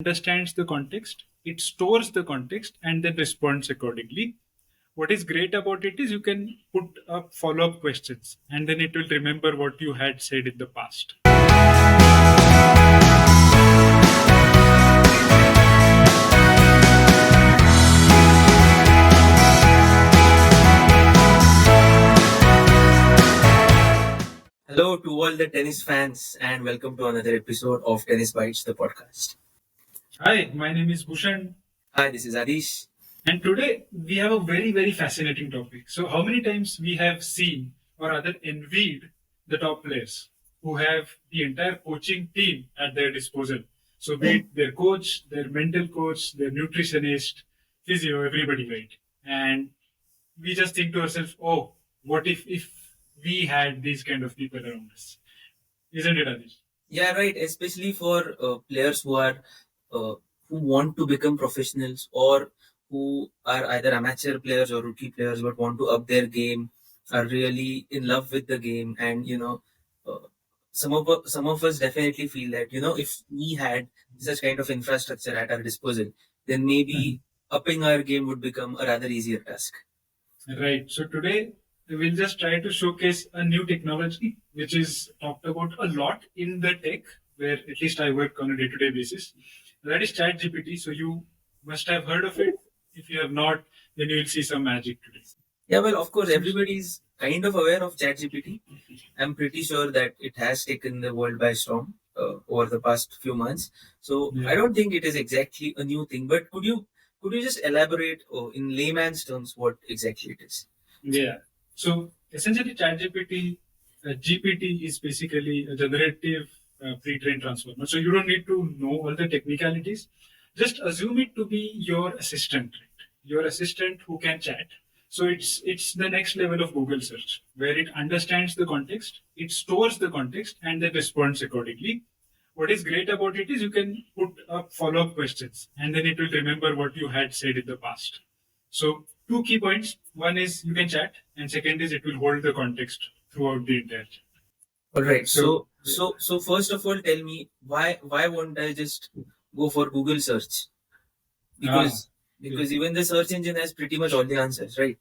Understands the context, it stores the context, and then responds accordingly. What is great about it is you can put up follow up questions and then it will remember what you had said in the past. Hello to all the tennis fans and welcome to another episode of Tennis Bytes, the podcast. Hi, my name is Bhushan, Hi, this is Aadish. and today we have a very fascinating topic. So, how many times we have seen or rather envied the top players who have the entire coaching team at their disposal? So, be it their coach, their mental coach, their nutritionist, physio, everybody, right? And we just think to ourselves, oh, what if we had these kind of people around us? Isn't it, Adish? Yeah, right. Especially for players uh, who want to become professionals or who are either amateur players or rookie players but want to up their game, are really in love with the game, and uh, some of us definitely feel that if we had such kind of infrastructure at our disposal, then maybe upping our game would become a rather easier task. Right. So today we'll just try to showcase a new technology which is talked about a lot in the tech, where at least I work on a day-to-day basis. That is ChatGPT. So you must have heard of it. If you have not, then you will see some magic today. Yeah, well, of course, everybody's kind of aware of ChatGPT. I'm pretty sure that it has taken the world by storm over the past few months. So I Yeah. don't think it is exactly a new thing. But could you just elaborate in layman's terms what exactly it is? Yeah. So essentially, ChatGPT, GPT is basically a generative pre-trained transformer. So you don't need to know all the technicalities. Just assume it to be your assistant, right? Your assistant who can chat. So it's the next level of Google search, where it understands the context, it stores the context, and then responds accordingly. What is great about it is you can put up follow up questions, and then it will remember what you had said in the past. So, two key points. One is you can chat, and second is it will hold the context throughout the entire chat. All right. So, So first of all, tell me why won't I just go for Google search? ah, Because even the search engine has pretty much all the answers, right?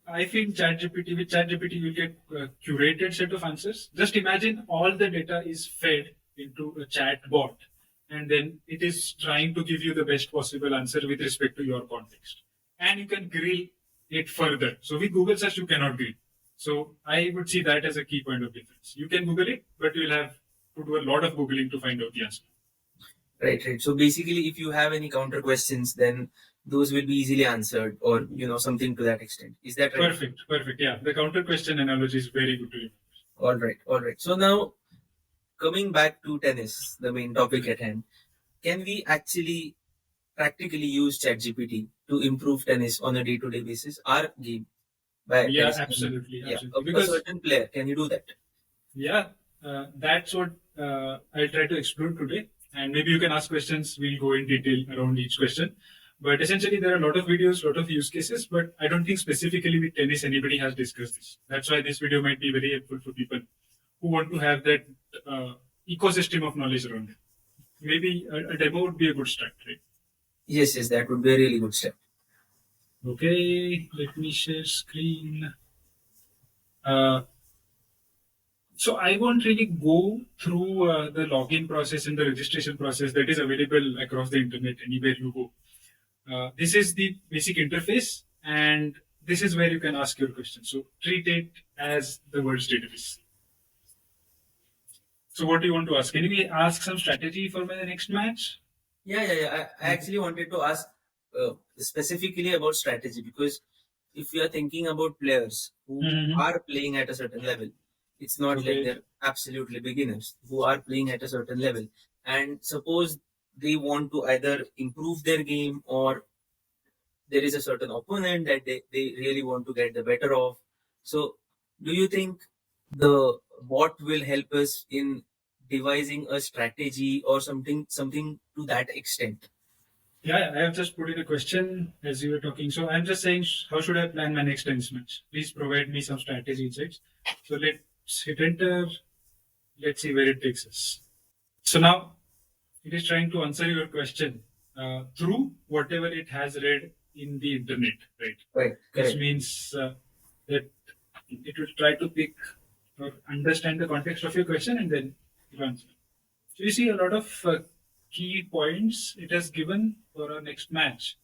I feel with ChatGPT, you get a curated set of answers. Just imagine all the data is fed into a chat bot, and then it is trying to give you the best possible answer with respect to your context. And you can grill it further. So with Google search, you cannot grill. So I would see that as a key point of difference. You can Google it, but you'll have to do a lot of Googling to find out the answer. Right. So basically, if you have any counter questions, then those will be easily answered, or something to that extent. Is that right? Perfect. Yeah, the counter question analogy is very good to you. All right. So now, coming back to tennis, the main topic at hand, can we actually practically use ChatGPT to improve tennis on a day-to-day basis? Our game by Yeah, tennis. Yeah, absolutely. a certain player, can you do that? Yeah, that's what I'll try to explore today. And maybe you can ask questions. We'll go in detail around each question. But essentially, there are a lot of videos, a lot of use cases. But I don't think specifically with tennis anybody has discussed this. That's why this video might be very helpful for people who want to have that ecosystem of knowledge around it. Maybe a demo would be a good start, right? Yes, that would be a really good step. Okay, let me share screen. Uh, So I won't really go through the login process and the registration process that is available across the internet anywhere you go. This is the basic interface, and this is where you can ask your question. So treat it as the world's database. So what do you want to ask? Can you ask some strategy for my next match? Yeah. I actually wanted to ask specifically about strategy, because if we are thinking about players who Mm-hmm. are playing at a certain level, it's not like Okay. they're absolutely beginners who are playing at a certain level. And suppose they want to either improve their game, or there is a certain opponent that they really want to get the better of. So, do you think the bot will help us in devising a strategy or something to that extent? Yeah, I have just put in a question as you were talking. So I'm just saying, how should I plan my next tennis match? Please provide me some strategy insights. So let's hit enter. Let's see where it takes us. So now it is trying to answer your question through whatever it has read in the internet, right? Right. Which Correct. means that it will try to pick or understand the context of your question and then it will answer. So you see a lot of key points it has given for our next match.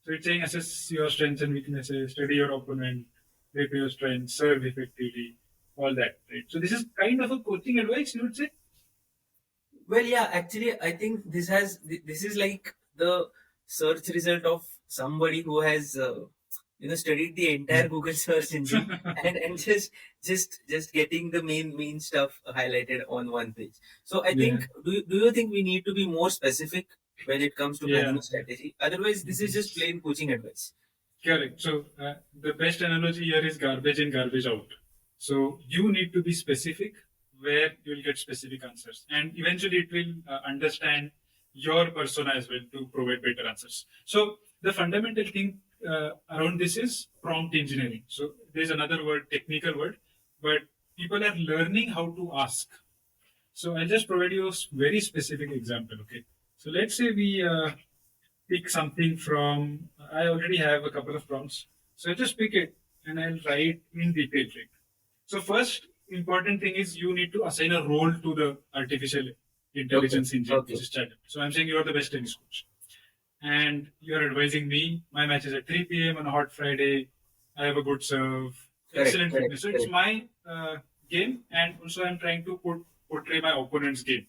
So it's saying assess your strengths and weaknesses, study your opponent, play to your strengths, serve effectively, all that, right? So this is kind of a coaching advice, you would say. Well, yeah, actually, I think this is like the search result of somebody who has studied the entire Google search engine and just getting the main stuff highlighted on one page. So I Yeah, think do you think we need to be more specific when it comes to planning yeah, a strategy? Otherwise, this is just plain coaching advice. correct. So the best analogy here is garbage in, garbage out. So you need to be specific where you will get specific answers, and eventually it will understand your persona as well to provide better answers. So the fundamental thing around this is prompt engineering. So there's another word, technical word, but people are learning how to ask. So I'll just provide you a very specific example. Okay. So let's say we pick something from. I already have a couple of prompts. So I'll just pick it and I'll write in detail. Right? So first important thing is you need to assign a role to the artificial Okay. intelligence engine, Okay. which is ChatGPT. So I'm saying you are the best tennis coach, and you're advising me. My match is at 3 p.m. on a hot Friday. I have a good serve, Correct. excellent Correct. fitness. So it's Correct. my game, and also I'm trying to portray my opponent's game.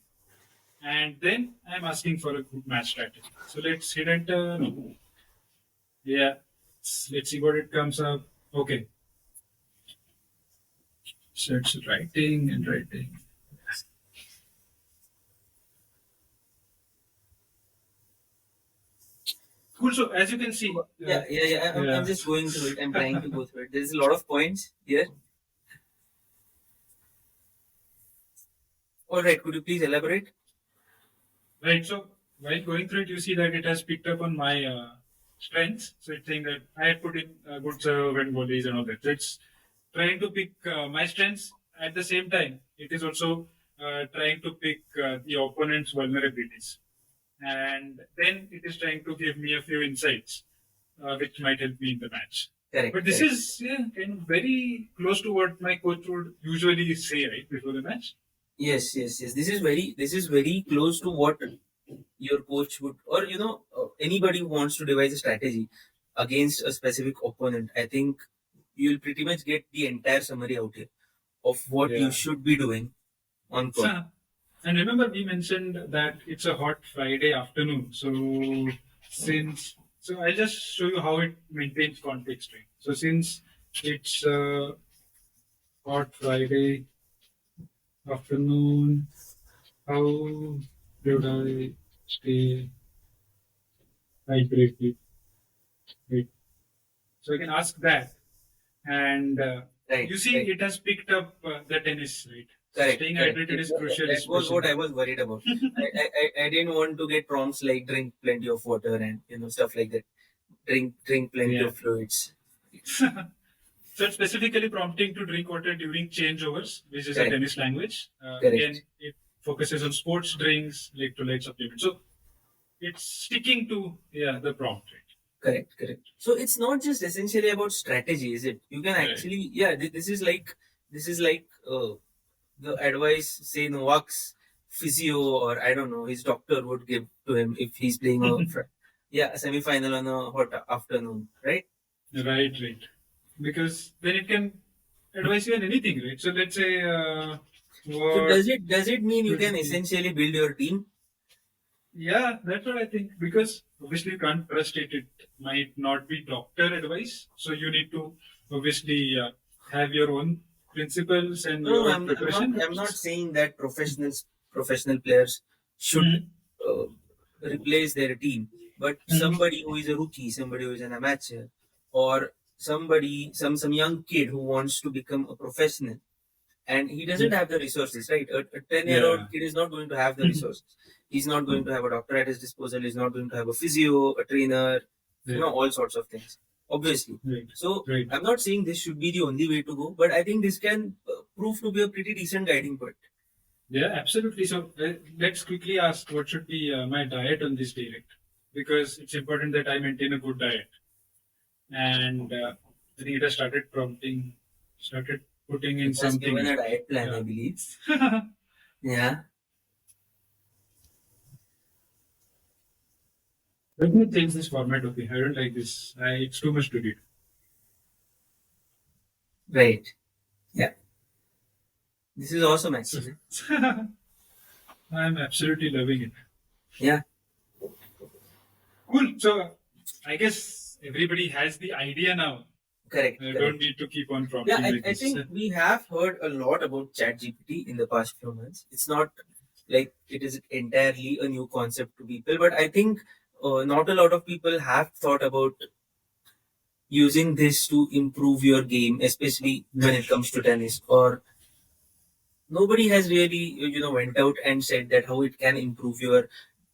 And then I'm asking for a good match strategy. So let's hit enter. No. Yeah, let's see what it comes up. Okay, so it's writing and writing. Cool. So as you can see, Yeah. I'm yeah, just going through it. I'm trying to go through it. There's a lot of points here. All right. Could you please elaborate? right. So while going through it, you see that it has picked up on my strengths. So it's saying that I had put in good serve and volleys and all that. So it's trying to pick my strengths at the same time. It is also trying to pick the opponent's vulnerabilities, and then it is trying to give me a few insights which might help me in the match. Correct. But this Correct. is kind of very close to what my coach would usually say right before the match. Yes. This is very close to what your coach would, or anybody who wants to devise a strategy against a specific opponent. I think you'll pretty much get the entire summary out here of what you Yeah. should be doing on court. And remember, we mentioned that it's a hot Friday afternoon. So I'll just show you how it maintains context, right? So since it's hot Friday afternoon, how should I stay hydrated? Right? So I can ask that, and Right. you see, Right. it has picked up the tennis, right? Correct. Staying Correct. hydrated is crucial, That was what especially. I was worried about. I didn't want to get prompts like drink plenty of water and stuff like that. Drink plenty Yeah. of fluids. So it's specifically prompting to drink water during changeovers, which is a Correct. tennis language. Correct. Again, it focuses on sports drinks, electrolyte supplements. So it's sticking to the prompt, right? Correct. So it's not just essentially about strategy, is it? You can Right. actually, this is like the advice say Novak's physio or I don't know his doctor would give to him if he's playing a semi-final on a hot afternoon, right? Right. Because then it can advise you on anything, right? So let's say So what does it mean you should can be. essentially build your team? Yeah, that's what I think. Because obviously you can't trust it. It might not be doctor advice. So you need to obviously have your own principles and No, your I'm preparation. not. I'm not saying that professional players should Mhm. uh, replace their team, but somebody who is a rookie, somebody who is an amateur, or some young kid who wants to become a professional, and he doesn't have the resources, right? A 10-year-old Yeah. kid is not going to have the resources. He's not going to have a doctor at his disposal. He's not going to have a physio, a trainer, Yeah. all sorts of things. Obviously. Right. So Right. I'm not saying this should be the only way to go, but I think this can prove to be a pretty decent guiding point. Yeah, absolutely. So let's quickly ask what should be my diet on this day, right? Because it's important that I maintain a good diet. And I think it has started putting in It has something. given a diet plan, I Yeah. believe. Yeah, Let me change this format. Okay, I don't like this. It's too much to read. right. Yeah, this is awesome So, actually. I'm absolutely loving it. Yeah, Cool. So I guess everybody has the idea now. correct, I don't correct. need to keep on Yeah, prompting I, like I this. think we have heard a lot about ChatGPT in the past few months. It's not like it is entirely a new concept to people, but I think not a lot of people have thought about using this to improve your game, especially when it comes to tennis. Or nobody has really, went out and said that how it can improve your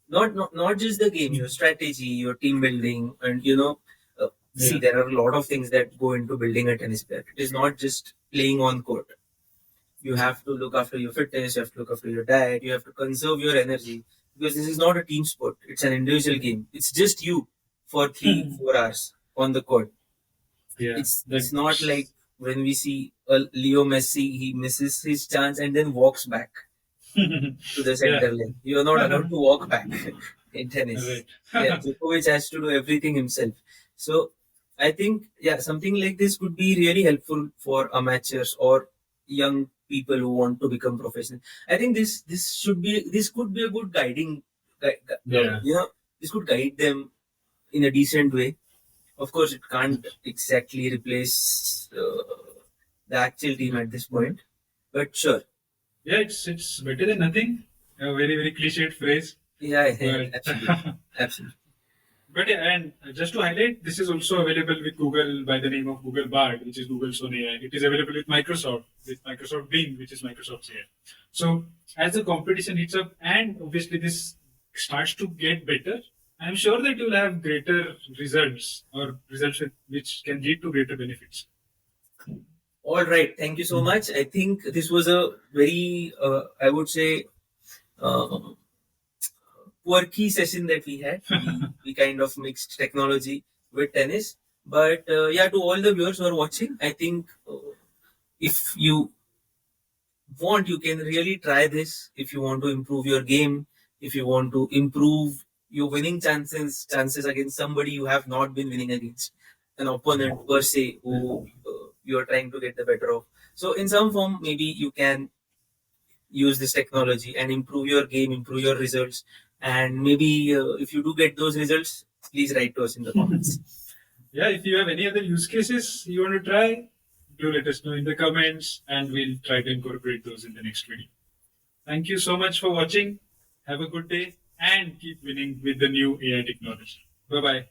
not just the game, your strategy, your team building, and see, Yeah. there are a lot of things that go into building a tennis player. It is not just playing on court. You have to look after your fitness, you have to look after your diet, you have to conserve your energy, because this is not a team sport, it's an individual game. It's just you for 3 4 hours on the court. Yeah. It's not like when we see Leo Messi, he misses his chance and then walks back to the Yeah. center lane. You are not allowed to walk back in tennis. Right. Yeah, Djokovic has to do everything himself. So I think, yeah, something like this could be really helpful for amateurs or young people who want to become professional. I think this could be a good Yeah. this could guide them in a decent way. Of course, it can't exactly replace the actual team at this point, but sure. Yeah, it's better than nothing. A very very cliched phrase, Yeah, yeah, but absolutely, absolutely. but yeah, and just to highlight, this is also available with Google by the name of Google Bard, which is Google's own AI. It is available with Microsoft Bing, which is Microsoft's AI. So as the competition heats up, and obviously this starts to get better, I'm sure that you'll have greater results or results which can lead to greater benefits. All right. Thank you so much. I think this was a very, I would say, uh, quirky session that we had. We kind of mixed technology with tennis. But yeah, to all the viewers who are watching, I think if you want, you can really try this. If you want to improve your game, if you want to improve your winning chances against somebody you have not been winning against, an opponent per se who you are trying to get the better of. So in some form, maybe you can use this technology and improve your game, improve your results, and maybe if you do get those results, please write to us in the comments. Yeah, if you have any other use cases you want to try, do let us know in the comments and we'll try to incorporate those in the next video. Thank you so much for watching. Have a good day and keep winning with the new AI technology. Bye bye.